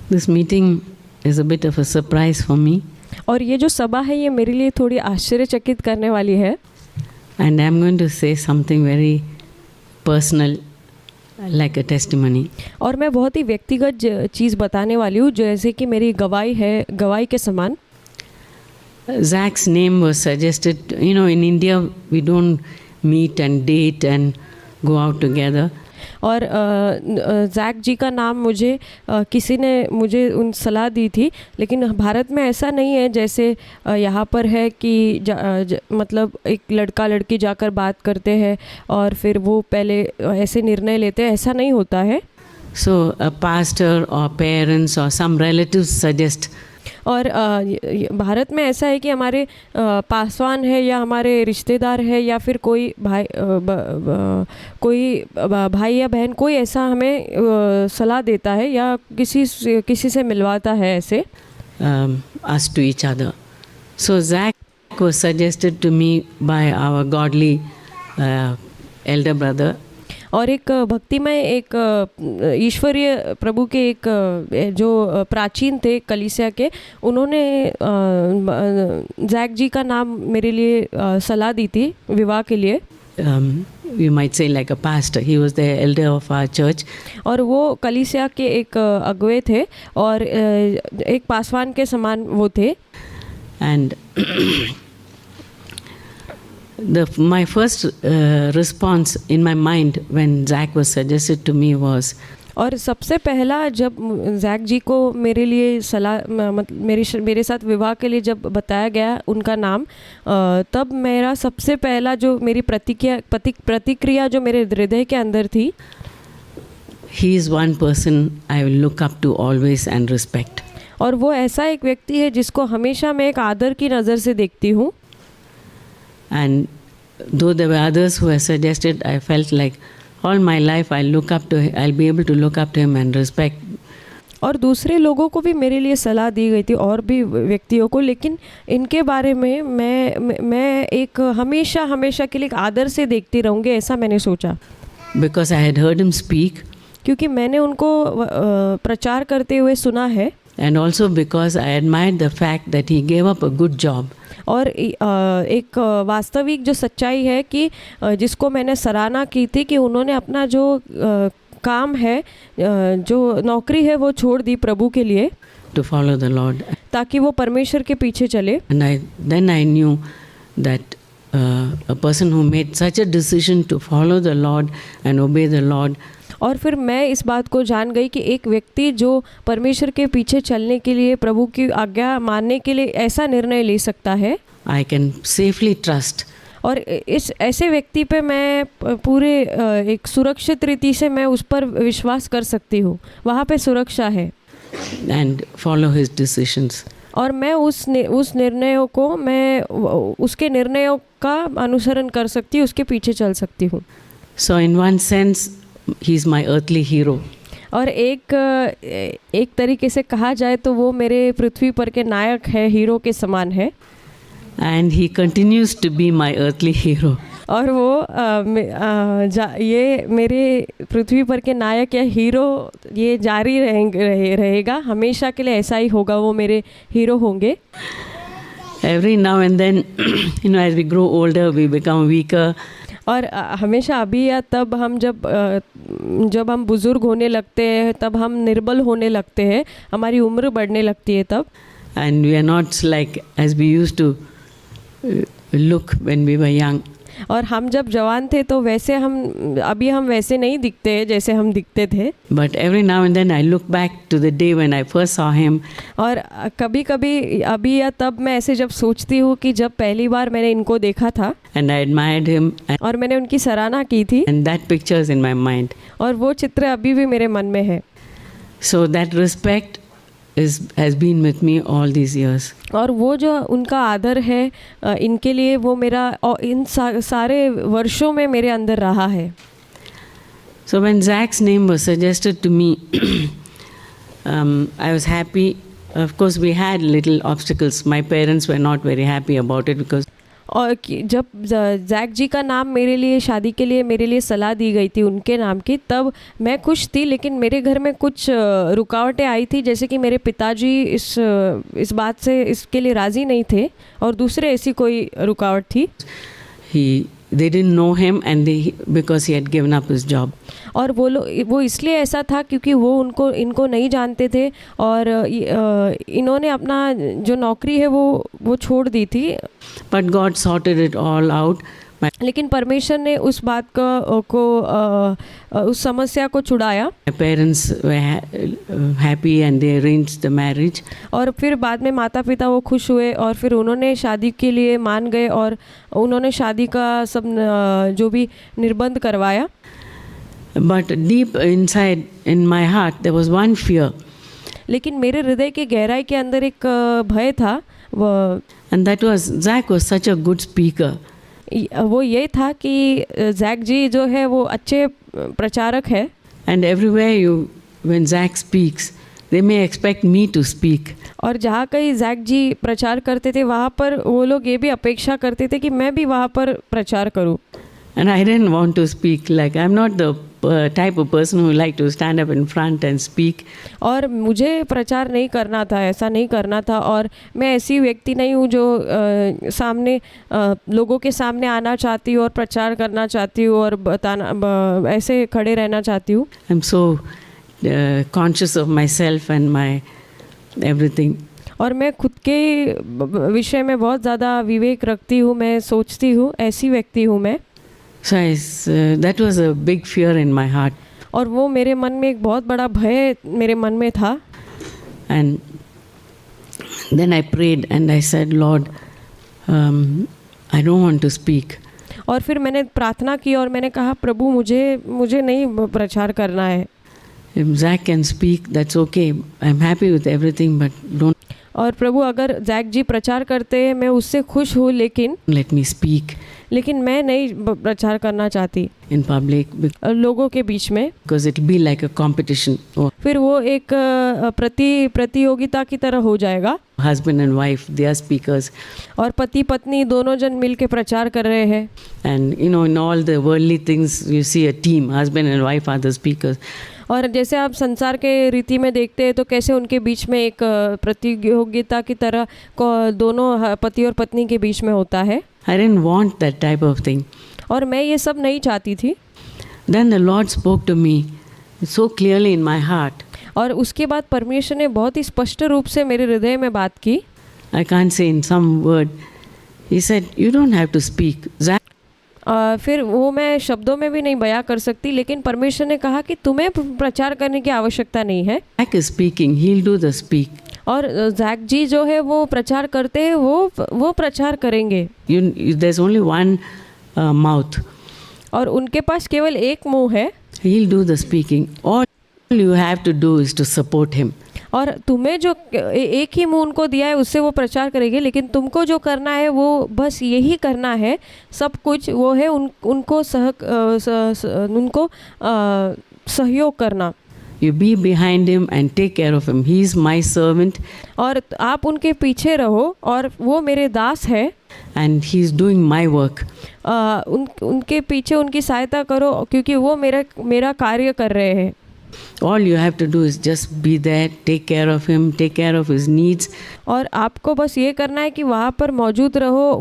This meeting is a bit of a surprise for me, और ये जो सभा है ये मेरे लिए थोड़ी आश्चर्यचकित करने वाली है. and I'm going to say something very personal, like a testimony. और मैं बहुत ही व्यक्तिगत चीज़ बताने वाली हूँ, जैसे कि मेरी गवाही है, गवाही के समान. Zach's name was suggested. In India we don't meet and date and go out together. और जैक जी का नाम मुझे किसी ने मुझे उन सलाह दी थी, लेकिन भारत में ऐसा नहीं है जैसे यहाँ पर है कि मतलब एक लड़का लड़की जाकर बात करते हैं और फिर वो पहले ऐसे निर्णय लेते हैं, ऐसा नहीं होता है. So a pastor or parents or some relatives suggest. और भारत में ऐसा है कि हमारे पासवान है या हमारे रिश्तेदार है या फिर कोई भाई या बहन कोई ऐसा हमें सलाह देता है या किसी से मिलवाता है ऐसे. Us to each other. So Zach was suggested to me by our godly elder brother. और एक भक्तिमय एक ईश्वरीय प्रभु के एक जो प्राचीन थे कलीसिया के, उन्होंने जैक जी का नाम मेरे लिए सलाह दी थी विवाह के लिए. You might say like a pastor. He was the elder of our church. और वो कलीसिया के एक अगुवे थे और एक पासवान के समान वो थे. And my first response in my mind when Zach was suggested to me was, और सबसे पहला जब जैक जी को मेरे लिए सलाह मेरे साथ विवाह के लिए जब बताया गया उनका नाम, तब मेरा सबसे पहला जो मेरी प्रतिक्रिया जो मेरे हृदय के अंदर थी, he is one person I will look up to always and respect. और वो ऐसा एक व्यक्ति है जिसको हमेशा मैं एक आदर की नज़र से देखती हूँ. And though there were others who were suggested, I felt like all my life I'll be able to look up to him and respect. और दूसरे लोगों को भी मेरे लिए सलाह दी गई थी और भी व्यक्तियों को, लेकिन इनके बारे में मैं एक हमेशा के लिए आदर से देखती रहूँगी, ऐसा मैंने सोचा. Because I had heard him speak. क्योंकि मैंने उनको प्रचार करते हुए सुना है. And also because I admired the fact that he gave up a good job. और एक वास्तविक जो सच्चाई है कि जिसको मैंने सराहना की थी कि उन्होंने अपना जो काम है, जो नौकरी है, वो छोड़ दी प्रभु के लिए. To follow the Lord. ताकि वो परमेश्वर के पीछे चले. And then I knew that a person who made such a decision to follow the Lord and obey the Lord. और फिर मैं इस बात को जान गई कि एक व्यक्ति जो परमेश्वर के पीछे चलने के लिए, प्रभु की आज्ञा मानने के लिए ऐसा निर्णय ले सकता है, I can safely trust. और इस ऐसे व्यक्ति पे मैं पूरे एक सुरक्षित रीति से मैं उस पर विश्वास कर सकती हूँ, वहाँ पे सुरक्षा है. And follow his decisions. और मैं उस निर्णयों को मैं उसके निर्णयों का अनुसरण कर सकती हूँ, उसके पीछे चल सकती हूँ. So in one sense he is my earthly hero. और एक तरीके से कहा जाए तो वो मेरे पृथ्वी पर के नायक है, हीरो के समान है. And he continues to be my earthly hero. और वो ये मेरे पृथ्वी पर के नायक या हीरो ये जारी रहेगा, हमेशा के लिए ऐसा ही होगा, वो मेरे हीरो होंगे. Every now and then as we grow older we become weaker. और हमेशा अभी या तब हम जब हम बुज़ुर्ग होने लगते हैं तब हम निर्बल होने लगते हैं, हमारी उम्र बढ़ने लगती है तब. And we are not like as we used to look when we were young. और हम जब जवान थे तो वैसे हम वैसे नहीं दिखते जैसे हम दिखते थे. But every now and then I look back to the day when I first saw him. और कभी अभी या तब मैं ऐसे जब सोचती हूँ कि जब पहली बार मैंने इनको देखा था. And I admired him. और मैंने उनकी सराहना की थी. And that picture is in my mind. और वो चित्र अभी भी मेरे मन में है. So that respect has been with me all these years. और वो जो उनका आदर है इनके लिए वो मेरा इन सारे वर्षों में मेरे अंदर रहा है. So when Zach's name was suggested to me, I was happy. Of course we had little obstacles. My parents were not very happy about it because. और जब जैक जी का नाम मेरे लिए शादी के लिए मेरे लिए सलाह दी गई थी उनके नाम की, तब मैं खुश थी, लेकिन मेरे घर में कुछ रुकावटें आई थी, जैसे कि मेरे पिताजी इस बात से इसके लिए राज़ी नहीं थे, और दूसरे ऐसी कोई रुकावट थी। They didn't know him and because he had given up his job. और वो इसलिए ऐसा था क्योंकि वो इनको नहीं जानते थे, और इन्होंने अपना जो नौकरी है वो छोड़ दी थी। But God sorted it all out. लेकिन परमेश्वर ने उस बात को उस समस्या को छुड़ाया। My parents were happy and they arranged the marriage. और फिर बाद में माता पिता वो खुश हुए, और फिर उन्होंने शादी के लिए मान गए, और उन्होंने शादी का सब जो भी निर्बंध करवाया। But deep inside in my heart there was one fear. लेकिन मेरे हृदय के गहराई के अंदर एक भय था, And that was Zach was such a good speaker. वो ये था कि जैक जी जो है वो अच्छे प्रचारक है। And everywhere when Zach speaks, they may expect me to speak. और जहाँ कहीं जैक जी प्रचार करते थे वहाँ पर वो लोग ये भी अपेक्षा करते थे कि मैं भी वहाँ पर प्रचार करूँ। And I didn't want to speak. Like I'm not the type of person who like to stand up in front and speak. और मुझे प्रचार नहीं करना था, ऐसा नहीं करना था, और मैं ऐसी व्यक्ति नहीं हूँ जो सामने लोगों के सामने आना चाहती हूँ और प्रचार करना चाहती हूँ और बताना, ऐसे खड़े रहना चाहती हूँ। I'm so conscious of myself and my everything. और मैं खुद के विषय में बहुत ज़्यादा विवेक रखती हूँ, मैं सोचती हूँ, ऐसी व्यक्ति हूँ मैं। So that was a big fear in my heart. और वो मेरे मन में एक बहुत बड़ा भय मेरे मन में था। And then I prayed and I said, Lord, I don't want to speak. और फिर मैंने प्रार्थना की और मैंने कहा, प्रभु मुझे नहीं प्रचार करना है। If Zach can speak, that's okay. I'm happy with everything, but don't और प्रभु अगर जैक जी प्रचार करते हैं मैं उससे खुश हूँ, let me speak लेकिन मैं नहीं प्रचार करना चाहती in public लोगों के बीच में, because it'll be like a competition. फिर वो एक प्रतियोगिता की तरह हो जाएगा। Husband and wife, they are speakers. और पति पत्नी दोनों जन मिल के प्रचार कर रहे हैं। And in all the worldly things you see a team, husband and wife are the speakers. और जैसे आप संसार के रीति में देखते हैं तो कैसे उनके बीच में एक प्रतियोगिता की तरह दोनों पति और पत्नी के बीच में होता है। I didn't want that type of thing. और मैं ये सब नहीं चाहती थी। Then the Lord spoke to me so clearly in my heart. और उसके बाद परमेश्वर ने बहुत ही स्पष्ट रूप से मेरे हृदय में बात की। I can't say in some word. He said, you don't have to speak. फिर वो मैं शब्दों में भी नहीं बयां कर सकती, लेकिन परमेश्वर ने कहा कि तुम्हें प्रचार करने की आवश्यकता नहीं है। Zach is speaking, he'll do the speak. और जैक जी जो है वो प्रचार करते हैं, वो प्रचार करेंगे। There's only one mouth. और उनके पास केवल एक मुंह है। He'll do the speaking. All you have to do is to support him. और तुम्हें जो एक ही मुंह उनको दिया है उससे वो प्रचार करेंगे, लेकिन तुमको जो करना है वो बस यही करना है। सब कुछ वो है उनको सहयोग करना। You be behind him and take care of him. He is my servant. और आप उनके पीछे रहो और वो मेरे दास है। And he is doing my work. उनके पीछे उनकी सहायता करो क्योंकि वो मेरा कार्य कर रहे हैं। All you have to do is just be there, take care of him, take care of his needs. और आपको बस ये करना है कि वहाँ पर मौजूद रहो,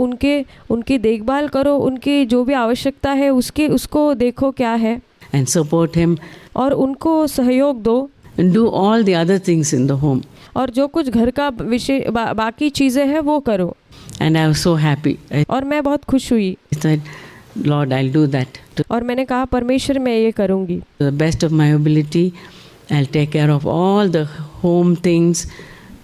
उनकी देखभाल करो, उनकी जो भी आवश्यकता है उसको देखो क्या है। And support him. और उनको सहयोग दो। And do all the other things in the home. और जो कुछ घर का विषय बाकी चीज़ें हैं वो करो। And I was so happy. और मैं बहुत खुश हुई। I said, Lord, I'll do that. और मैंने कहा, परमेश्वर मैं ये करूँगी। To the best of my ability, I'll take care of all the home things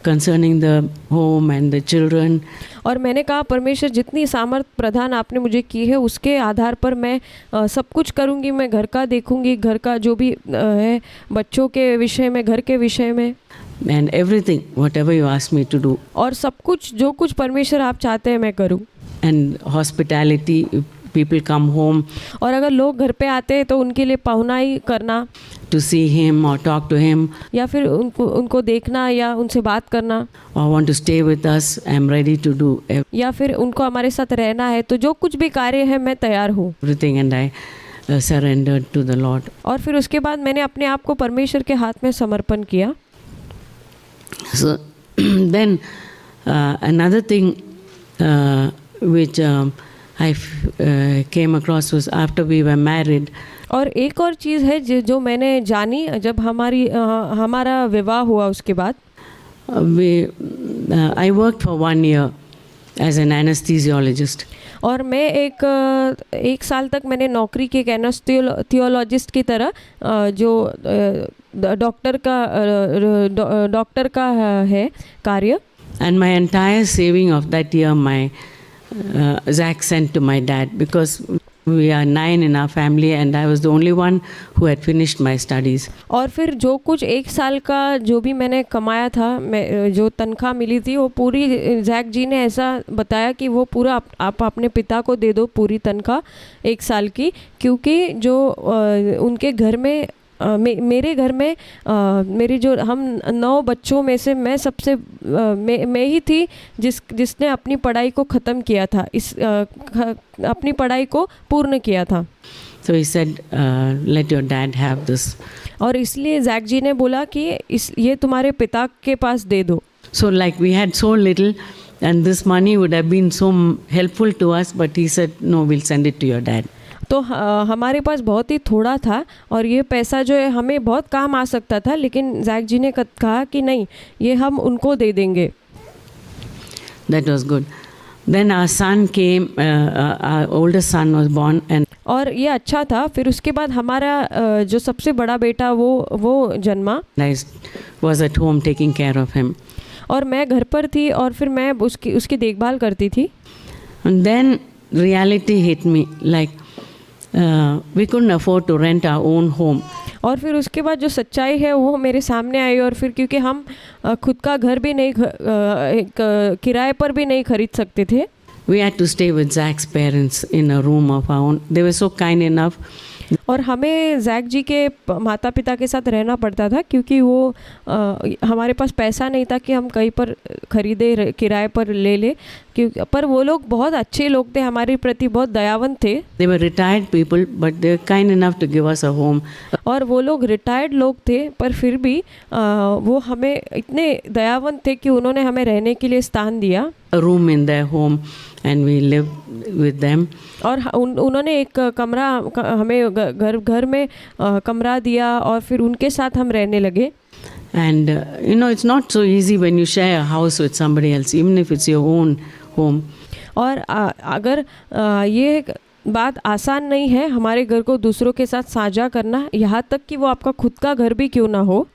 concerning the home and the children. और मैंने कहा, परमेश्वर जितनी सामर्थ प्रदान आपने मुझे की है उसके आधार पर मैं सब कुछ करूँगी। मैं घर का देखूँगी, घर का जो भी है, बच्चों के विषय में, घर के विषय में। And everything, whatever you ask me to do. और सब कुछ जो कुछ परमेश्वर आप चाहते हैं मैं करूँ। And hospitality, people come home और अगर लोग घर पे आते हैं तो उनके लिए पहुनाई करना, to see him or talk to him या फिर उनको देखना या उनसे बात करना, or want to stay with us, I'm ready to do या फिर उनको हमारे साथ रहना है, तो जो कुछ भी कार्य है मैं तैयार हूँ। everything, and I surrendered to the Lord. और फिर उसके बाद मैंने अपने आप को परमेश्वर के हाथ में समर्पण किया। So then another thing which I came across was after we were married. और एक और चीज़ है जो मैंने जानी जब हमारा विवाह हुआ उसके बाद। I worked for 1 year as an anesthesiologist. और मैं एक साल तक मैंने नौकरी की एक एनेस्थीसियोलॉजिस्ट की तरह जो डॉक्टर का है कार्य। And my entire saving of that year, my Zach sent to my dad, because we are 9 in our family and I was the only one who had finished my studies. और फिर जो कुछ एक साल का जो भी मैंने कमाया था, मैं जो तनख्वाह मिली थी वो पूरी जैक जी ने ऐसा बताया कि वो पूरा आप अपने पिता को दे दो, पूरी तनख्वाह एक साल की, क्योंकि जो उनके घर में मेरे घर में मेरी जो हम 9 बच्चों में से मैं सबसे मैं ही थी जिसने अपनी पढ़ाई को ख़त्म किया था, अपनी पढ़ाई को पूर्ण किया था। So he said, let your dad have this. और इसलिए जैक जी ने बोला कि ये तुम्हारे पिता के पास दे दो। So like we had so little and this money would have been so helpful to us, but he said, no, we'll send it to your dad. तो हमारे पास बहुत ही थोड़ा था और ये पैसा जो है हमें बहुत काम आ सकता था, लेकिन जैक जी ने कहा कि नहीं, ये हम उनको दे देंगे। That was good. Then our son came, our oldest son was born, and और ये अच्छा था। फिर उसके बाद हमारा जो सबसे बड़ा बेटा वो जन्मा। I was at home taking care of him. और मैं घर पर थी और फिर मैं उसकी देखभाल करती थी। And then reality hit me, like we couldn't afford to rent our own home. और फिर उसके बाद जो सच्चाई है वो मेरे सामने आई, और फिर क्योंकि हम खुद का घर भी नहीं किराए पर भी नहीं खरीद सकते थे, We had to stay with Zach's parents in a room of our own. They were so kind enough. और हमें जैक जी के माता पिता के साथ रहना पड़ता था, क्योंकि वो हमारे पास पैसा नहीं था कि हम कहीं पर ख़रीदे किराए पर ले पर वो लोग बहुत अच्छे लोग थे, हमारे प्रति बहुत दयावंत थे। They were retired people, but they were kind enough to give us a home. और वो लोग रिटायर्ड लोग थे, पर फिर भी वो हमें इतने दयावंत थे कि उन्होंने हमें रहने के लिए स्थान दिया। A room in their home, and we lived with them. और उन्होंने एक कमरा हमें घर में कमरा दिया और फिर उनके साथ हम रहने लगे। And it's not so easy when you share a house with somebody else, even if it's your own home. और अगर ये बात आसान नहीं है हमारे घर को दूसरों के साथ साझा करना, यहाँ तक कि वो आपका खुद का घर भी क्यों ना हो।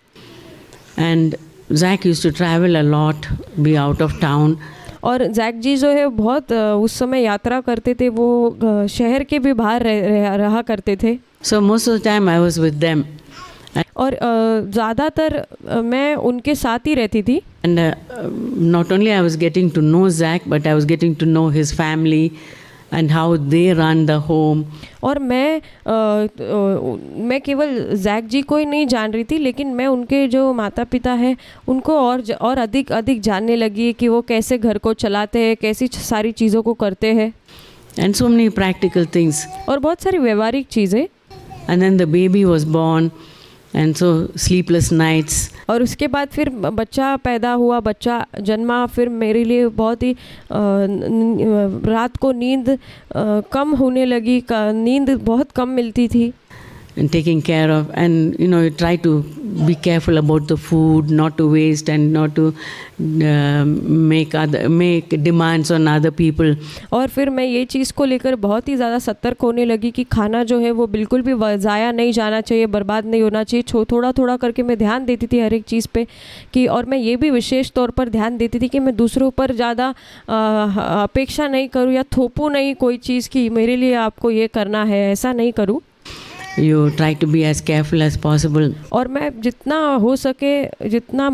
And Zach used to travel a lot, be out of town. और जैक जी जो है बहुत उस समय यात्रा करते थे, वो शहर के भी बाहर रहा करते थे। So most of the time I was with them. और ज़्यादातर मैं उनके साथ ही रहती थी। And not only I was getting to know Zach, but I was getting to know his family and how they run the home. और मैं केवल जैक जी को ही नहीं जान रही थी, लेकिन मैं उनके जो माता पिता हैं उनको और अधिक जानने लगी कि वो कैसे घर को चलाते हैं, कैसी सारी चीज़ों को करते हैं। And so many practical things. और बहुत सारी व्यवहारिक चीज़ें। And then the baby was born, and so sleepless nights. और उसके बाद फिर बच्चा पैदा हुआ, बच्चा जन्मा, फिर मेरे लिए बहुत ही रात को नींद कम होने लगी, नींद बहुत कम मिलती थी। And taking care of, and you try to be careful about the food, not to waste and not to make demands on other people. और फिर मैं ये चीज़ को लेकर बहुत ही ज़्यादा सतर्क होने लगी कि खाना जो है वो बिल्कुल भी ज़ाया नहीं जाना चाहिए, बर्बाद नहीं होना चाहिए। थोड़ा करके मैं ध्यान देती थी हर एक चीज़ पे कि, और मैं ये भी विशेष तौर पर ध्यान देती थी कि मैं दूसरों पर ज़्यादा अपेक्षा नहीं करूँ या थोपूँ नहीं कोई चीज़ कि मेरे लिए आपको ये करना है, ऐसा नहीं करूँ। You try to be as careful as possible. और मैं जितना हो सके, जितना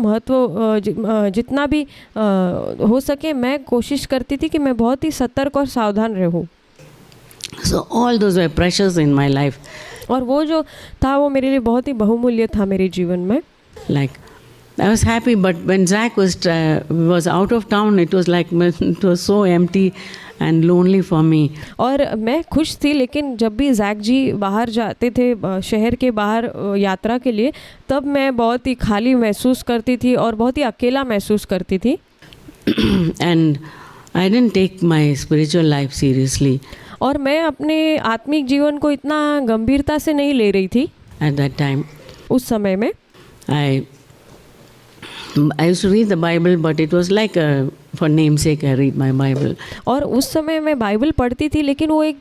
भी हो सके मैं कोशिश करती थी कि मैं बहुत ही सतर्क और सावधान रहूं। So all those were precious in my life. और वो जो था वो मेरे लिए बहुत ही बहुमूल्य था मेरे जीवन में. Like, I was happy, but when Zach was out of town, it was like it was so empty and lonely for me. और मैं खुश थी, लेकिन जब भी जैक जी बाहर जाते थे शहर के बाहर यात्रा के लिए, तब मैं बहुत ही खाली महसूस करती थी और बहुत ही अकेला महसूस करती थी. And I didn't take my spiritual life seriously और मैं अपने आत्मिक जीवन को इतना गंभीरता से नहीं ले रही थी at that time. उस समय में. I used to read the Bible, but it was like for namesake I read my Bible. और उस समय मैं बाइबल पढ़ती थी, लेकिन वो एक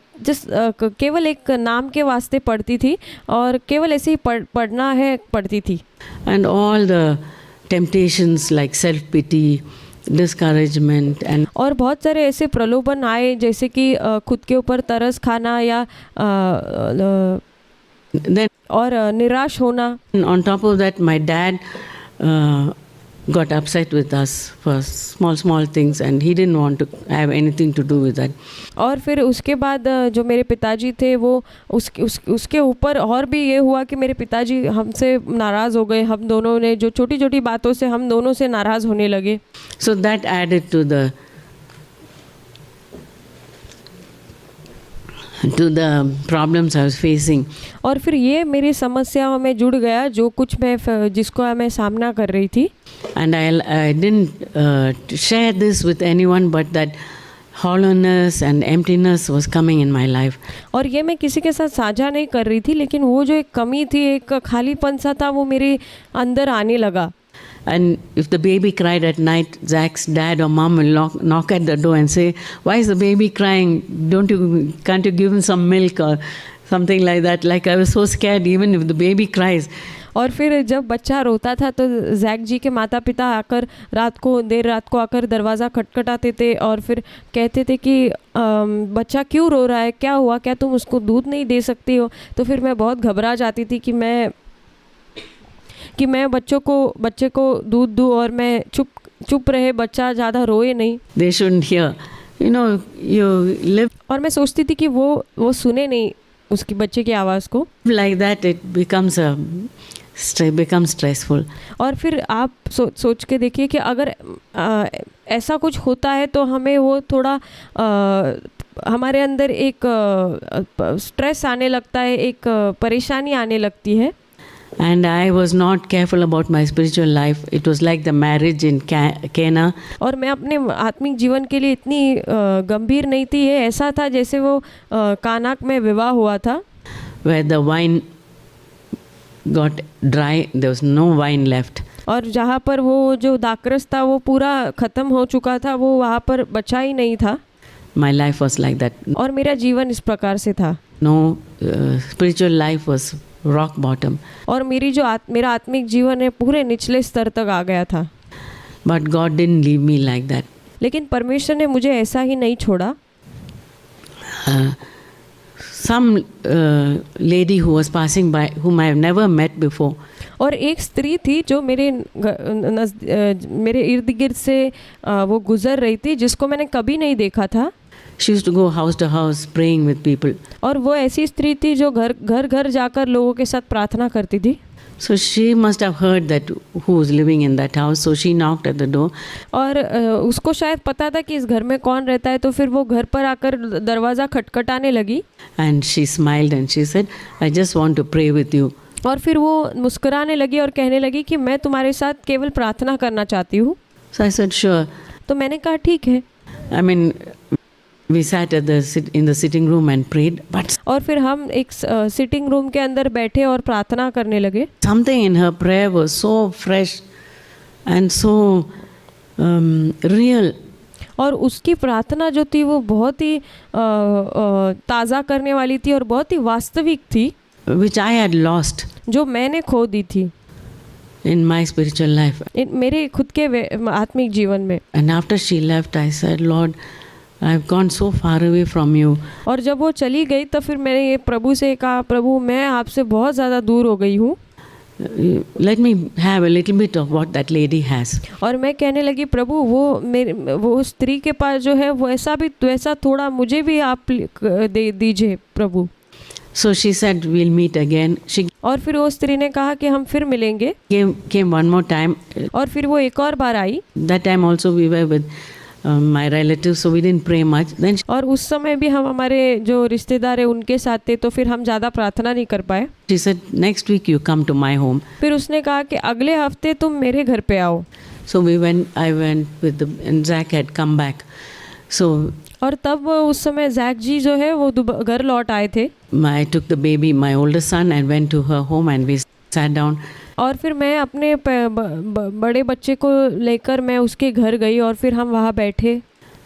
केवल एक नाम के वास्ते पढ़ती थी और केवल ऐसे ही पढ़ना है पढ़ती थी. And all the temptations like self-pity, discouragement and और बहुत सारे ऐसे प्रलोभन आए, जैसे कि खुद के ऊपर तरस खाना या then और निराश होना. on top of that my dad got upset with us for small things, and he didn't want to have anything to do with that. और फिर उसके बाद जो मेरे पिताजी थे वो उसके ऊपर और भी ये हुआ कि मेरे पिताजी हमसे नाराज़ हो गए. हम दोनों ने जो छोटी छोटी बातों से हम दोनों से नाराज़ होने लगे. So that added to the problems I was facing. और फिर ये मेरी समस्याओं में जुड़ गया, जो कुछ जिसको मैं सामना कर रही थी. And I didn't share this with anyone, but that hollowness and emptiness was coming in my life. और ये मैं किसी के साथ साझा नहीं कर रही थी, लेकिन वो जो एक कमी थी, एक खालीपन सा था, वो मेरे अंदर आने लगा. And if the baby cried at night, Zach's dad or mom will knock at the door and say, "Why is the baby crying? Can't you give him some milk or something like that?" Like I was so scared, even if the baby cries. और फिर जब बच्चा रोता था तो Jack जी के माता पिता आकर देर रात को आकर दरवाज़ा खटखटाते थे और फिर कहते थे कि बच्चा क्यों रो रहा है, क्या हुआ, क्या तुम उसको दूध नहीं दे सकती हो. तो फिर मैं बहुत घबरा जाती थी कि मैं बच्चे को दूध दूँ और मैं चुप रहे, बच्चा ज़्यादा रोए नहीं. They shouldn't hear. You live और मैं सोचती थी कि वो सुने नहीं उसकी बच्चे की आवाज़ को. like that, it becomes stressful. और फिर आप सोच के देखिए कि अगर ऐसा कुछ होता है तो हमें वो थोड़ा हमारे अंदर एक स्ट्रेस आने लगता है, एक परेशानी आने लगती है. And I was not careful about my spiritual life. It was like the marriage in Cana. और मैं अपने आत्मिक जीवन के लिए इतनी गंभीर नहीं थी. ये ऐसा था जैसे वो काना में विवाह हुआ था, where the wine got dry, there was no wine left. और जहाँ पर वो जो दाखरस था वो पूरा ख़त्म हो चुका था, वो वहाँ पर बचा ही नहीं था. My life was like that. और मेरा जीवन इस प्रकार से था. No, spiritual life was rock bottom. और मेरा आत्मिक जीवन है पूरे निचले स्तर तक आ गया था. But God didn't leave me like that. लेकिन परमेश्वर ने मुझे ऐसा ही नहीं छोड़ा. Some lady who was passing by, whom I have never met before. और एक स्त्री थी जो मेरे इर्द गिर्द से वो गुजर रही थी, जिसको मैंने कभी नहीं देखा था. She used to go house to house praying with people. और वो ऐसी स्त्री थी जो घर जाकर लोगों के साथ प्रार्थना करती थी. So she must have heard that who was living in that house. So she knocked at the door. और उसको शायद पता था कि इस घर में कौन रहता है, तो फिर वो घर पर आकर दरवाज़ा खटखटाने लगी. And she smiled and she said, "I just want to pray with you." और फिर वो मुस्कुराने लगी और कहने लगी कि मैं तुम्हारे साथ केवल प्रार्थना करना चाहती हूँ. So I said, "Sure." तो मैंने कहा ठीक है. I mean, we sat in the sitting room and prayed, but और फिर हम एक सिटिंग रूम के अंदर बैठे और प्रार्थना करने लगे. something in her prayer was so fresh and so real. और उसकी प्रार्थना जो थी वो बहुत ही ताज़ा करने वाली थी और बहुत ही वास्तविक थी, which I had lost जो मैंने खो दी थी in my spiritual life. मेरे खुद के आत्मिक जीवन में. And after she left, I said, "Lord, I've gone so far away from you." और जब वो चली गई तो फिर मैंने ये प्रभु से कहा, प्रभु मैं आपसे बहुत ज़्यादा दूर हो गई हूँ. let me have a little bit of what that lady has. और मैं कहने लगी प्रभु वो स्त्री के पास जो है वैसा थोड़ा मुझे भी आप दे दीजिए प्रभु। So she said, we'll meet again. She और फिर वो स्त्री ने कहा कि हम फिर मिलेंगे। came one more time. और फिर वो एक और बार आई। That time also we were with my relatives, so we didn't pray much. Then और उस समय भी हम हमारे जो रिश्तेदार है उनके साथ थे, तो फिर हम ज़्यादा प्रार्थना नहीं कर पाए। she said, next week you come to my home. फिर उसने कहा कि अगले हफ्ते तुम मेरे घर पे आओ। So I went with and Zach had come back. So और तब उस समय जैक जी जो है वो घर लौट आए थे। I took the baby, my oldest son, and went to her home and we sat down. और फिर मैं अपने बड़े बच्चे को लेकर मैं उसके घर गई और फिर हम वहाँ बैठे।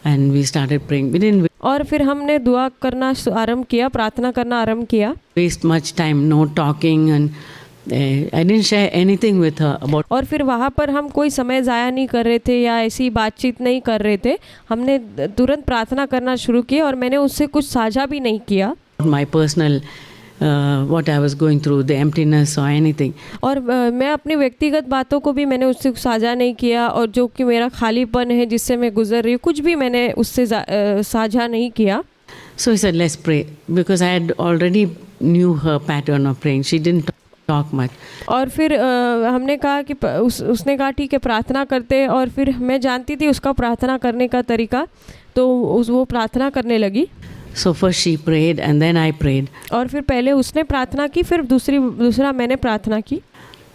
And we started praying. We didn't और फिर हमने दुआ करना आरंभ किया, प्रार्थना करना आरंभ किया। waste much time, no talking, and I didn't share anything with her about. और फिर वहाँ पर हम कोई समय ज़ाया नहीं कर रहे थे या ऐसी बातचीत नहीं कर रहे थे। हमने तुरंत प्रार्थना करना शुरू किया और मैंने उससे कुछ साझा भी नहीं किया। My personal, what I was going through, the emptiness or anything. और मैं अपनी व्यक्तिगत बातों को भी मैंने उससे साझा नहीं किया, और जो कि मेरा खालीपन है जिससे मैं गुजर रही हूँ कुछ भी मैंने उससे साझा नहीं किया। So he said, let's pray, because I had already knew her pattern of praying. She didn't talk much. और फिर हमने कहा कि उसने कहा ठीक है प्रार्थना करते, और फिर मैं जानती थी उसका प्रार्थना करने का तरीका, तो वो प्रार्थना करने लगी। So first she prayed and then I prayed. और फिर पहले उसने प्रार्थना की, फिर दूसरा मैंने प्रार्थना की।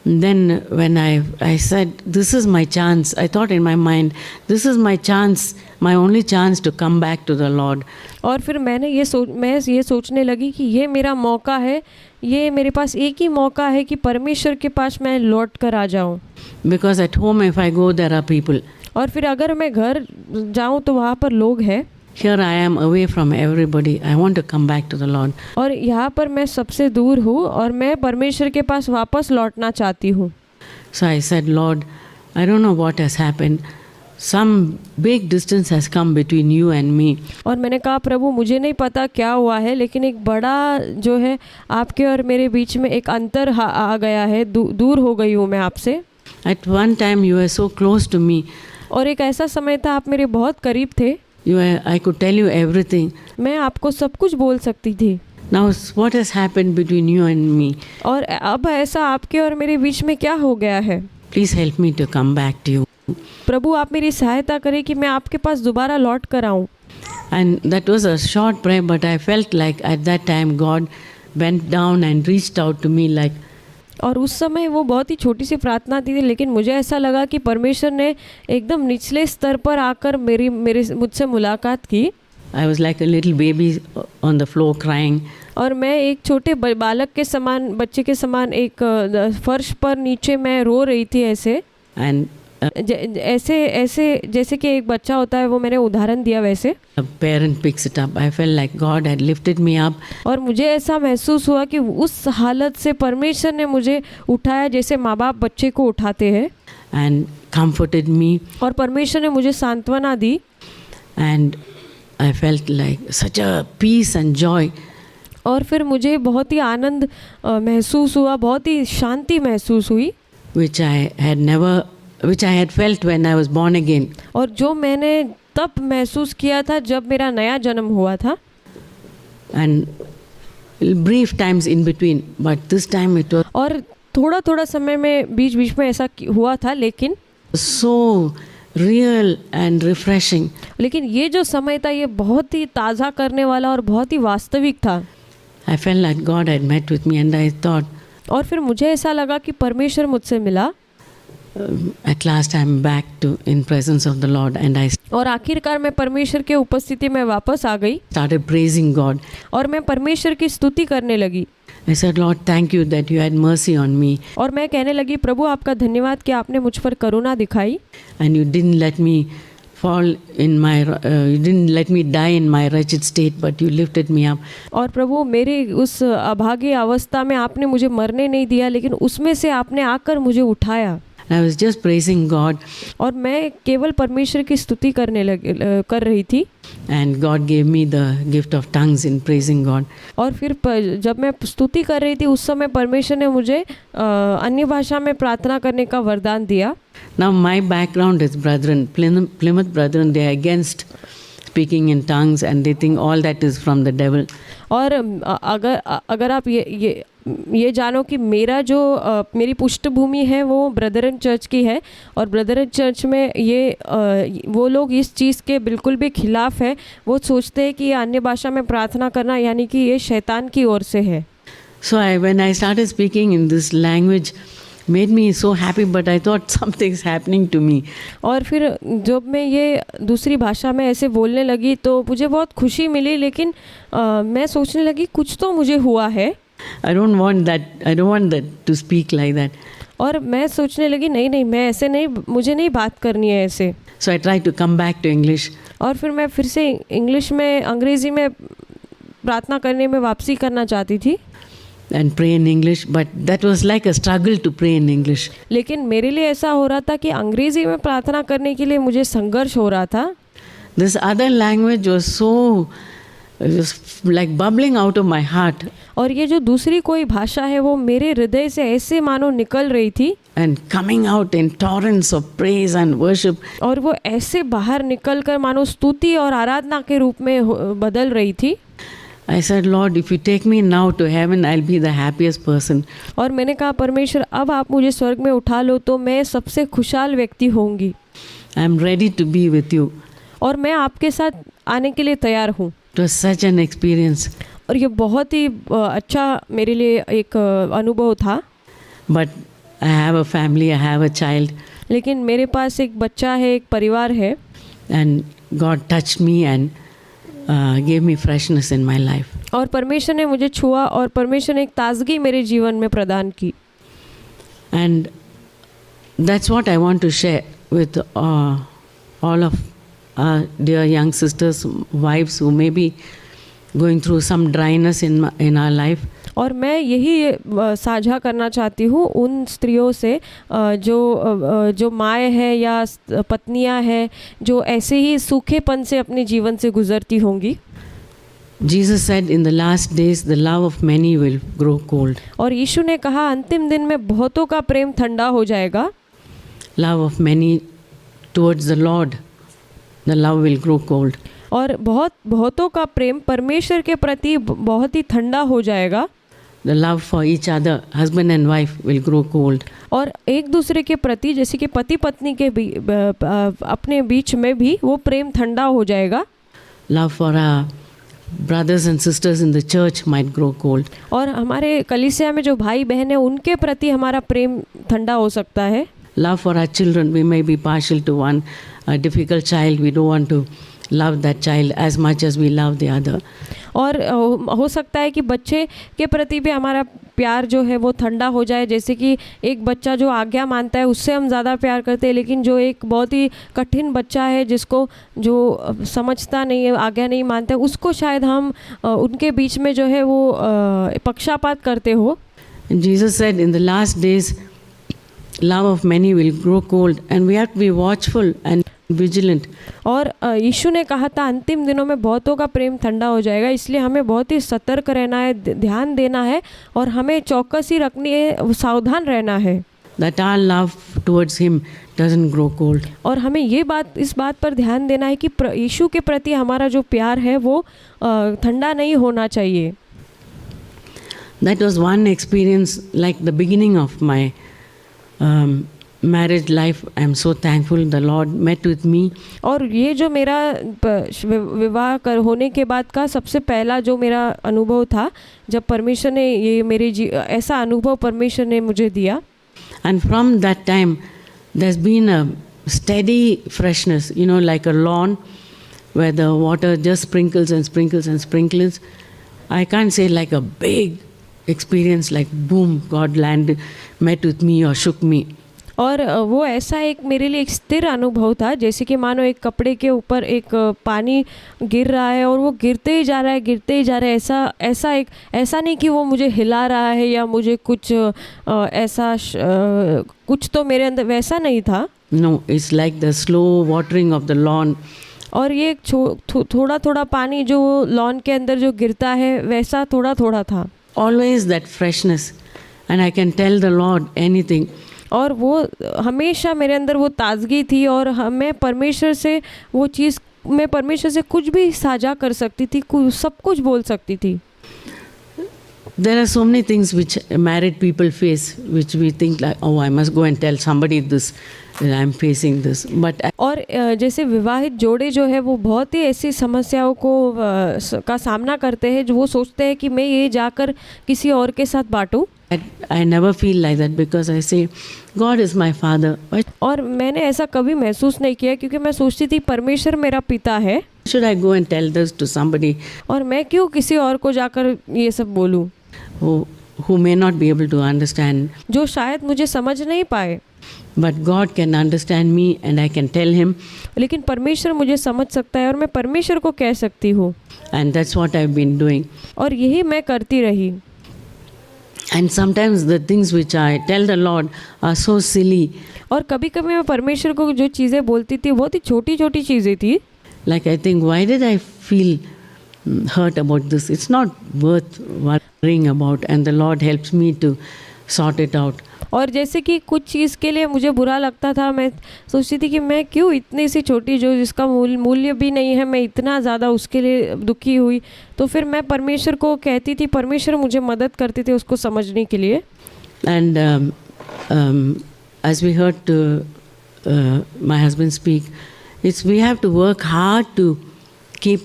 Then when I said, this is my chance, I thought in my mind, this is my chance, my only chance to come back to the Lord. और फिर मैं ये सोचने लगी कि ये मेरा मौका है, ये मेरे पास एक ही मौका है कि परमेश्वर के पास मैं लौट कर आ जाऊँ। Because at home if I go there are people. और फिर अगर मैं घर जाऊँ तो वहाँ पर लोग हैं। Here I am away from everybody. I want to come back to the Lord. और यहाँ पर मैं सबसे दूर हूँ और मैं परमेश्वर के पास वापस लौटना चाहती हूँ। So I said, Lord, I don't know what has happened. Some big distance has come between you and me. और मैंने कहा प्रभु मुझे नहीं पता क्या हुआ है, लेकिन एक बड़ा जो है आपके और मेरे बीच में एक अंतर आ गया है, दूर हो गई हूँ मैं आपसे। At one time you were so close to me. और एक ऐसा समय था आप मेरे बहुत करीब थे। I could tell you everything. मैं आपको सब कुछ बोल सकती थी। Now what has happened between you and me? और अब ऐसा आपके और मेरे बीच में क्या हो गया है? Please help me to come back to you. प्रभु आप मेरी सहायता करें कि मैं आपके पास दोबारा लौट कर आऊँ। And that was a short prayer, but I felt like at that time God bent down and reached out to me like. और उस समय वो बहुत ही छोटी सी प्रार्थना थी, लेकिन मुझे ऐसा लगा कि परमेश्वर ने एकदम निचले स्तर पर आकर मुझसे मुलाकात की। I was like a little baby on the floor crying. और मैं एक छोटे बालक के समान, बच्चे के समान एक फर्श पर नीचे मैं रो रही थी ऐसे। And ऐसे जैसे कि एक बच्चा होता है, वो मैंने उदाहरण दिया वैसे। a parent picks it up. I felt like God had lifted me up. और मुझे ऐसा महसूस हुआ कि उस हालत से परमेश्वर ने मुझे उठाया जैसे माँ बाप बच्चे को उठाते हैं। And comforted me. और परमेश्वर ने मुझे सांत्वना दी। And I felt like such a peace and joy. और फिर मुझे बहुत ही आनंद महसूस हुआ, बहुत ही शांति महसूस हुई। Which I had felt when I was born again. और जो मैंने तब महसूस किया था जब मेरा नया जन्म हुआ था। And brief times in between, but this time it was. और थोड़ा समय में बीच में ऐसा हुआ था, लेकिन so real and refreshing. लेकिन ये जो समय था ये बहुत ही ताज़ा करने वाला और बहुत ही वास्तविक था। I felt like God had met with me and I thought. और फिर मुझे ऐसा लगा कि परमेश्वर मुझसे मिला। At last I'm back to in presence of the Lord and I और आखिरकार मैं परमेश्वर के उपस्थिति में वापस आ गई। started praising God. और मैं परमेश्वर की स्तुति करने लगी। I said, Lord, thank you that you had mercy on me. और मैं कहने लगी प्रभु आपका धन्यवाद कि आपने मुझ पर करुणा दिखाई। And you didn't let me fall in my, you didn't let me die in my wretched state, but you lifted me up. और प्रभु मेरे उस अभागे अवस्था में आपने मुझे मरने नहीं दिया, लेकिन उसमें से आपने आकर मुझे उठाया। And I was just praising God, और मैं केवल परमेश्वर की स्तुति कर रही थी। and God gave me the gift of tongues in praising God. और फिर जब मैं स्तुति कर रही थी उस समय परमेश्वर ने मुझे अन्य भाषा में प्रार्थना करने का वरदान दिया। Now my background is brethren, Plymouth Brethren, they are against speaking in tongues and they think all that is from the devil. और अगर आप ये जानो कि मेरी पृष्ठभूमि है वो ब्रदरन चर्च की है, और ब्रदरन चर्च में वो लोग इस चीज़ के बिल्कुल भी खिलाफ है। वो सोचते हैं कि ये अन्य भाषा में प्रार्थना करना यानी कि ये शैतान की ओर से है। So when I started speaking in this language, made me so happy, but I thought something's happening to me. और फिर जब मैं ये दूसरी भाषा में ऐसे बोलने लगी तो मुझे बहुत खुशी मिली, लेकिन मैं सोचने लगी कुछ तो मुझे हुआ है। I don't want that to speak like that. और मैं सोचने लगी नहीं मैं ऐसे नहीं, मुझे नहीं बात करनी है ऐसे। So I tried to come back to English. और फिर मैं फिर से अंग्रेज़ी में प्रार्थना करने में वापसी करना चाहती थी। And pray in English, but that was like a struggle to pray in English. लेकिन मेरे लिए ऐसा हो रहा था कि अंग्रेज़ी में प्रार्थना करने के लिए मुझे संघर्ष हो रहा था। This other language was like bubbling out of my heart. और ये जो दूसरी कोई भाषा है वो मेरे हृदय से ऐसे मानो निकल रही थी, And coming out in torrents of praise and worship. और वो ऐसे बाहर निकल कर मानो स्तुति और आराधना के रूप में बदल रही थी। I said, Lord, if you take me now to heaven, I'll be the happiest person. और मैंने कहा परमेश्वर अब आप मुझे स्वर्ग में उठा लो तो मैं सबसे खुशहाल व्यक्ति होंगी। I'm ready to be with you. और मैं आपके साथ आने के लिए तैयार हूँ। It was such an experience. और ये बहुत ही अच्छा मेरे लिए एक अनुभव था। But I have a family, I have a child. लेकिन मेरे पास एक बच्चा है, एक परिवार है। And God touched me and gave me freshness in my life. और परमेश्वर ने मुझे छुआ और परमेश्वर ने एक ताजगी मेरे जीवन में प्रदान की। And that's what I want to share with all of our dear young sisters, wives who may be going through some dryness in our life. और मैं यही साझा करना चाहती हूँ उन स्त्रियों से जो माएँ हैं या पत्नियाँ हैं जो ऐसे ही सूखेपन से अपने जीवन से गुजरती होंगी। Jesus said, in the last days, the love of many will grow cold. और यीशु ने कहा अंतिम दिन में बहुतों का प्रेम ठंडा हो जाएगा। Love of many towards the Lord, the love will grow cold. और बहुतों का प्रेम परमेश्वर के प्रति बहुत ही ठंडा हो जाएगा। The love for each other, husband and wife, will grow cold. और एक दूसरे के प्रति जैसे कि पति पत्नी के अपने बीच में भी वो प्रेम ठंडा हो जाएगा। Love for our brothers and sisters in the church might grow cold. और हमारे कलीसिया में जो भाई बहन हैं उनके प्रति हमारा प्रेम ठंडा हो सकता है। Love for our children, we may be partial to one, a difficult child, we don't want to love that child as much as we love the other. और हो सकता है कि बच्चे के प्रति भी हमारा प्यार जो है वो ठंडा हो जाए, जैसे कि एक बच्चा जो आज्ञा मानता है उससे हम ज़्यादा प्यार करते हैं, लेकिन जो एक बहुत ही कठिन बच्चा है जिसको जो समझता नहीं है, आज्ञा नहीं मानता है, उसको शायद हम उनके बीच में जो है वो पक्षपात करते हो। Jesus said, in the last days, love of many will grow cold and we have to be watchful and vigilant. और यीशु ने कहा था अंतिम दिनों में बहुतों का प्रेम ठंडा हो जाएगा, इसलिए हमें बहुत ही सतर्क रहना है, ध्यान देना है और हमें चौकसी रखनी है, सावधान रहना है। That our love towards him doesn't grow cold. और हमें इस बात पर ध्यान देना है कि यीशु के प्रति हमारा जो प्यार है वो ठंडा नहीं होना चाहिए। That was one experience, like the beginning of my marriage life. I am so thankful the Lord met with me. और ये जो मेरा विवाह होने के बाद का सबसे पहला जो मेरा अनुभव था, जब परमेश्वर ने ये ऐसा अनुभव परमेश्वर ने मुझे दिया। And from that time, there's been a steady freshness, like a lawn where the water just sprinkles and sprinkles and sprinkles. I can't say like a big experience, like boom, God met with me or shook me. और वो ऐसा एक मेरे लिए एक स्थिर अनुभव था, जैसे कि मानो एक कपड़े के ऊपर एक पानी गिर रहा है और वो गिरते ही जा रहा है, गिरते ही जा रहा है। ऐसा नहीं कि वो मुझे हिला रहा है या मुझे कुछ कुछ तो मेरे अंदर वैसा नहीं था। No, it's like the slow watering of the lawn. और ये थोड़ा थोड़ा पानी जो लॉन के अंदर जो गिरता है वैसा थोड़ा थोड़ा था। Always that freshness. And I can tell the Lord anything. और वो हमेशा मेरे अंदर वो ताजगी थी और मैं परमेश्वर से वो चीज़, मैं परमेश्वर से कुछ भी साझा कर सकती थी, सब कुछ बोल सकती थी। There are so many things which married people face, which we think like, oh, I must go and tell somebody this, that I'm facing this. But और जैसे विवाहित जोड़े जो है वो बहुत ही ऐसी समस्याओं को का सामना करते हैं जो वो सोचते हैं कि मैं ये जाकर किसी और के साथ बांटूं। I never feel like that because I say, God is my father. Why और मैंने ऐसा कभी महसूस नहीं किया, क्योंकि मैं सोचती थी परमेश्वर मेरा पिता है, should I go and tell this to somebody और मैं क्यों किसी और को जाकर ये सब बोलूं who may not be able to understand. जो शायद मुझे समझ नहीं पाए। But God can understand me and I can tell him. लेकिन परमेश्वर मुझे समझ सकता है और मैं परमेश्वर को कह सकती हूँ। And that's what I've been doing. और यही मैं करती रही। And sometimes the things which I tell the Lord are so silly. और कभी कभी मैं परमेश्वर को जो चीज़ें बोलती थी बहुत ही छोटी छोटी चीज़ें थी। Like I think, why did I feel hurt about this? It's not worth worrying about, and the Lord helps me to sort it out. और जैसे कि कुछ चीज़ के लिए मुझे बुरा लगता था, मैं सोचती थी कि मैं क्यों इतनी सी छोटी जो जिसका मूल्य भी नहीं है, मैं इतना ज़्यादा उसके लिए दुखी हुई। तो फिर मैं परमेश्वर को कहती थी, परमेश्वर मुझे मदद करते थे उसको समझने के लिए। And as we heard my husband speak, we have to work hard to keep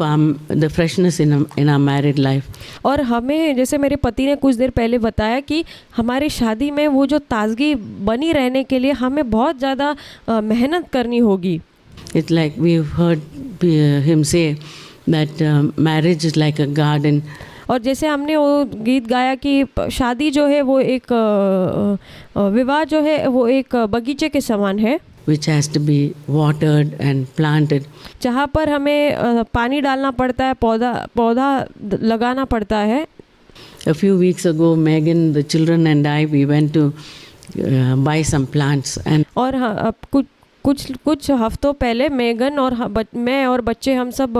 the freshness in our married life. और हमें, जैसे मेरे पति ने कुछ देर पहले बताया कि हमारी शादी में वो जो ताजगी बनी रहने के लिए हमें बहुत ज़्यादा मेहनत करनी होगी। It's like we've heard him say that marriage is like a garden. और जैसे हमने वो गीत गाया कि शादी जो है वो एक विवाह जो है वो एक बगीचे के समान है, which has to be watered and planted. जहाँ पर हमें पानी डालना पड़ता है, पौधा लगाना पड़ता है। A few weeks ago, Megan, the children and I, we went to buy some plants. And और कुछ हफ्तों पहले मेगन और मैं और बच्चे हम सब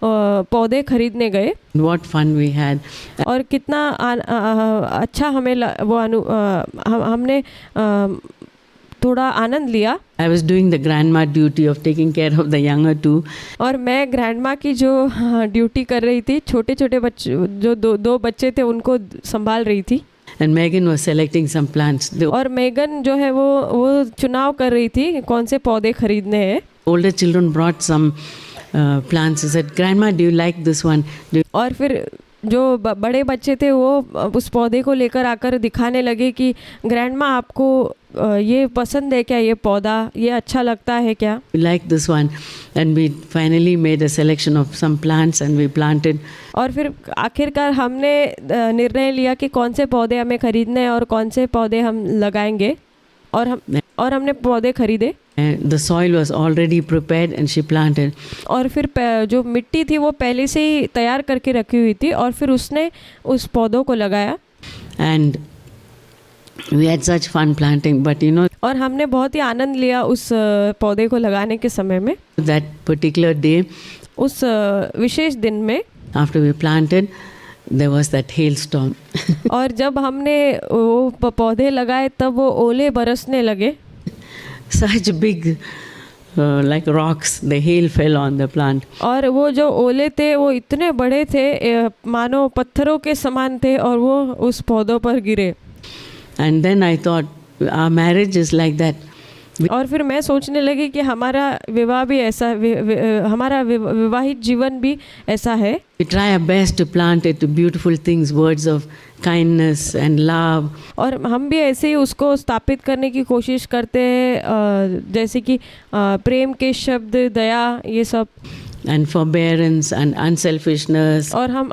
पौधे खरीदने गए। what fun we had. और कितना अच्छा हमें हमने थोड़ा आनंद लिया। I was doing the grandma duty of taking care of the younger two. और मैं ग्रैंडमा की जो ड्यूटी कर रही थी, छोटे छोटे बच्चे जो दो बच्चे थे उनको संभाल रही थी। And Megan was selecting some plants. The और मेगन जो है वो चुनाव कर रही थी कौन से पौधे खरीदने हैं। older children brought some plants. They said, Grandma, do you like this one? और फिर जो बड़े बच्चे थे वो उस पौधे को लेकर आकर दिखाने लगे कि ग्रैंडमा आपको ये पसंद है क्या, ये पौधा ये अच्छा लगता है क्या? We like this one. And we finally made a selection of some plants and we planted. और फिर आखिरकार हमने निर्णय लिया कि कौन से पौधे हमें खरीदने हैं और कौन से पौधे हम लगाएंगे, और हमने पौधे खरीदे। And the soil was already prepared and she planted. और फिर जो मिट्टी थी वो पहले से ही तैयार करके रखी हुई थी और फिर उसने उस पौधों को लगाया। And we had such fun planting, but you know, और हमने बहुत ही आनंद लिया उस पौधे को लगाने के समय में। that particular day, उस विशेष दिन में after we planted, there was that hailstorm. और जब हमने वो पौधे लगाए तब वो ओले बरसने लगे। Such big like rocks, the hail fell on the plant. और वो जो ओले थे वो इतने बड़े थे, मानो पत्थरों के समान थे, और वो उस पौधों पर गिरे। And then I thought, our marriage is like that. और फिर मैं सोचने लगी कि हमारा विवाह भी ऐसा, हमारा विवाहित जीवन भी ऐसा है। We try our best to plant it to beautiful things, words of kindness and love. और हम भी ऐसे ही उसको स्थापित करने की कोशिश करते हैं, जैसे कि प्रेम के शब्द, दया, ये सब। and forbearance and unselfishness. और हम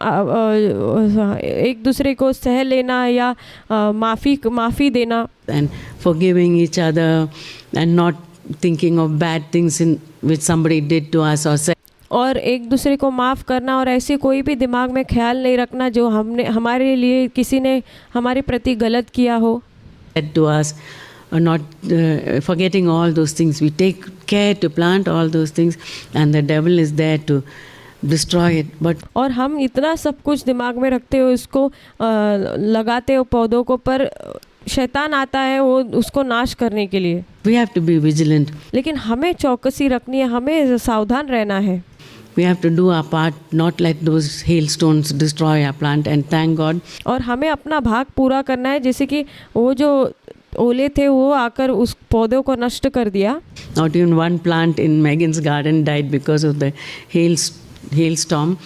एक दूसरे को सह लेना या माफ़ी देना, And forgiving each other and not thinking of bad things in which somebody did to us or said और एक दूसरे को माफ़ करना और ऐसी कोई भी दिमाग में ख्याल नहीं रखना जो हमने हमारे लिए किसी ने हमारे प्रति गलत किया हो। to us, or not forgetting all those things. We take care to plant all those things, and the devil is there to destroy it. But और हम इतना सब कुछ दिमाग में रखते हो, इसको लगाते हो पौधों को, पर शैतान आता है वो उसको नाश करने के लिए। we have to be vigilant. लेकिन हमें चौकसी रखनी है, हमें सावधान रहना है। We have to do our part, not let those hailstones destroy our plant. And thank God, और हमें अपना भाग पूरा करना है, जैसे कि वो जो ओले थे वो आकर उस पौधों को नष्ट कर दिया। not even one plant in Megan's garden died because of the hailstorm.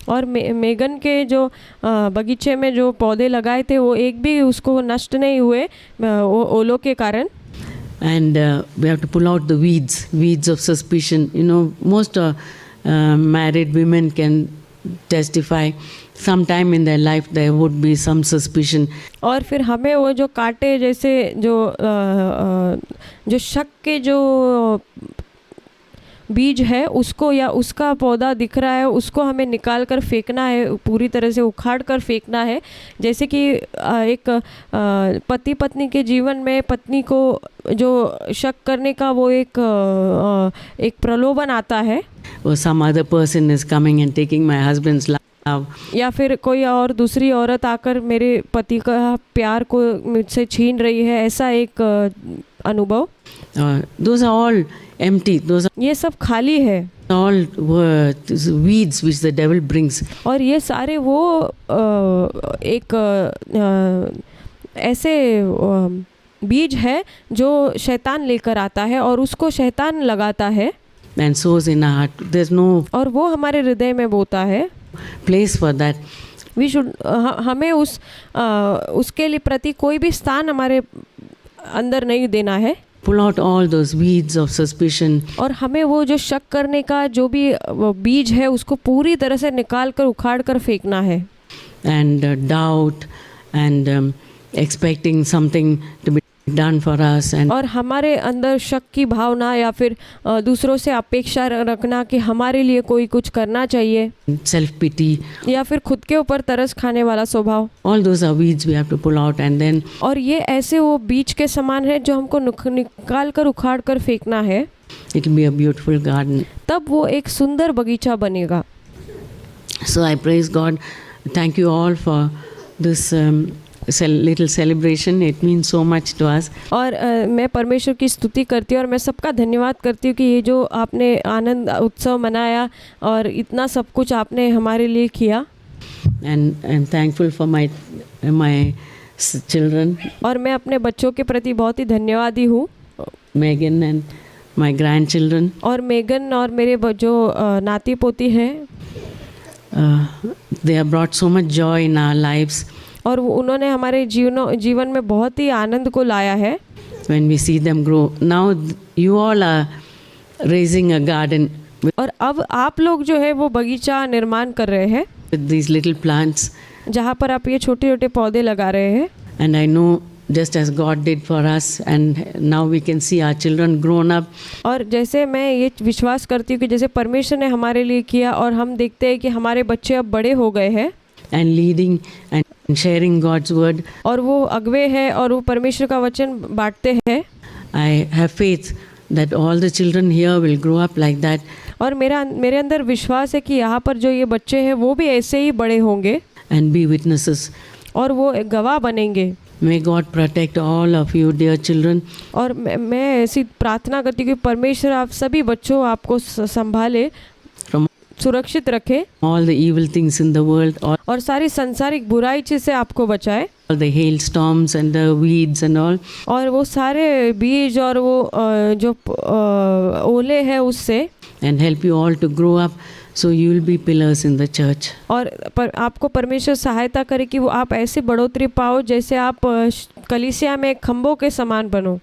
और मेगन के जो बगीचे में जो पौधे लगाए थे वो एक भी उसको नष्ट नहीं हुए ओलों के कारण। And we have to pull out the weeds of suspicion. You know, most married women can testify. Sometime in their life there would be some suspicion. और फिर हमें वो जो कांटे जैसे जो शक के जो बीज है उसको या उसका पौधा दिख रहा है उसको हमें निकाल कर फेंकना है, पूरी तरह से उखाड़ कर फेंकना है। जैसे कि एक पति पत्नी के जीवन में पत्नी को जो शक करने का वो एक प्रलोभन आता है, Or some other person is coming and taking my husband's love. या फिर कोई और दूसरी औरत आकर मेरे पति का प्यार को मुझसे छीन रही है, ऐसा एक अनुभव। Those are all empty. Those are ये सब खाली है all weeds which the devil brings. और ये सारे वो एक ऐसे बीज है जो शैतान लेकर आता है और उसको शैतान लगाता है And sows in our heart. There's no और वो हमारे हृदय में बोता है। place for that. We should हमें उसके लिए प्रति कोई भी स्थान हमारे अंदर नहीं देना है। Pull out all those weeds of suspicion. और हमें वो जो शक करने का जो भी वो बीज है उसको पूरी तरह से निकाल कर उखाड़ कर फेंकना है। And doubt and expecting something to be done for us. And और हमारे अंदर शक की भावना या फिर दूसरों से अपेक्षा रखना कि हमारे लिए कोई कुछ करना चाहिए, self-pity. या फिर खुद के ऊपर तरस खाने वाला स्वभाव। All those are weeds we have to pull out. And then और ये ऐसे वो बीज के समान है जो हमको निकाल कर उखाड़ कर फेंकना है, it will be a beautiful garden. तब वो एक सुंदर बगीचा बनेगा। So I praise God. Thank you all for this little celebration. It means so much to us. और मैं परमेश्वर की स्तुति करती हूँ और मैं सबका धन्यवाद करती हूँ कि ये जो आपने आनंद उत्सव मनाया और इतना सब कुछ आपने हमारे लिए किया। And I'm thankful for my children, और मैं अपने बच्चों के प्रति बहुत ही धन्यवादी हूँ, Megan and my grandchildren. और मेगन और मेरे जो नाती पोती हैं, They have brought so much joy in our lives. और उन्होंने हमारे जीवन में बहुत ही आनंद को लाया है। When we see them grow. Now you all are raising a garden और अब आप लोग जो है वो बगीचा निर्माण कर रहे हैं with these little plants. जहाँ पर आप ये छोटे छोटे पौधे लगा रहे हैं। And I know just as God did for us, and now we can see our children grown up. और जैसे मैं ये विश्वास करती हूँ कि जैसे परमेश्वर ने हमारे लिए किया और हम देखते हैं कि हमारे बच्चे अब बड़े हो गए हैं And leading and sharing God's word. और वो अगवे हैं और वो परमेश्वर का वचन बांटते हैं। I have faith that all the children here will grow up like that. और मेरे अंदर विश्वास है कि यहाँ पर जो ये बच्चे हैं वो भी ऐसे ही बड़े होंगे And be witnesses. और वो गवाह बनेंगे। May God protect all of you, dear children. और मैं ऐसी प्रार्थना करती हूँ कि परमेश्वर आप सभी बच्चों आपको संभाले, From सुरक्षित रखे all the evil things in the world, और सारी संसारिक बुराई से आपको बचाए, all the hailstorms and the weeds and all. और वो सारे बीज और वो जो ओले हैं उससे, And help you all to grow up so you will be pillars in the church. और आपको परमेश्वर सहायता करे कि वो आप ऐसे बढ़ोतरी पाओ जैसे आप कलीसिया में खंभों के समान बनो।